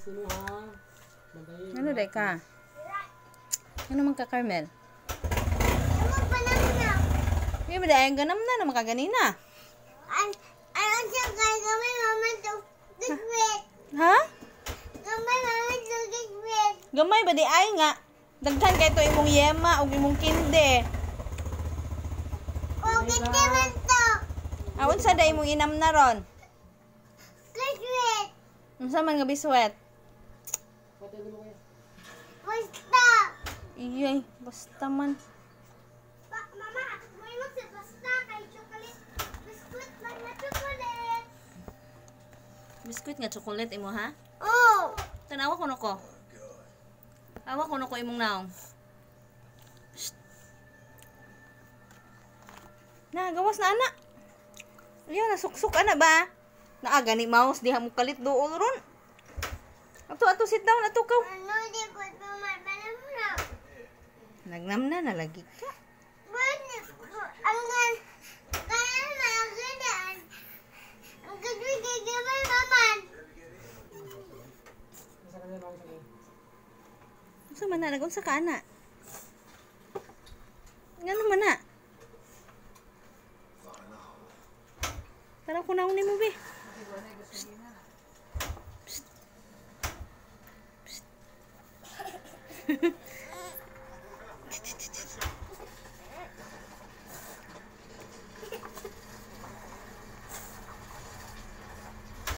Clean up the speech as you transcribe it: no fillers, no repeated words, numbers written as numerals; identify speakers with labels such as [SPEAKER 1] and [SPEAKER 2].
[SPEAKER 1] Ano day ka? Ano man ka, Carmel? Hindi ba dahil ganam na naman ka ganina?
[SPEAKER 2] Ano siya kaya gamay mama to gigwit.
[SPEAKER 1] Ha?
[SPEAKER 2] Gamay mama to gigwit.
[SPEAKER 1] Gamay ba di ay nga? Daghan kay to imong yema o imong kinde.
[SPEAKER 2] O giti man to.
[SPEAKER 1] Awon sa day imong inam na ron?
[SPEAKER 2] Gigwit.
[SPEAKER 1] Unsa man nga biswet?
[SPEAKER 2] Basta.
[SPEAKER 1] Iyay, basta man.
[SPEAKER 2] Mama, may mo si basta kay chocolate. Biskuit lang na chocolate.
[SPEAKER 1] Biskuit nga chocolate imo ha?
[SPEAKER 2] Oh.
[SPEAKER 1] Tanawa ko nako. Awa ko nako imong naong. Na, gawas na ana. Iyo nasuksok ana ba? Naa gani mouse diha mo kalit duol ron. Ato sit down ato ka.
[SPEAKER 2] Ano di ko tumatanam na.
[SPEAKER 1] Nagnam na nalagi ka.
[SPEAKER 2] Ang kaya magadan. Ang gagawin kay gamay maman.
[SPEAKER 1] Unsa man na nagunsa ka ana? Ngano man na? Tara ko na nimo be. Psst. Psst.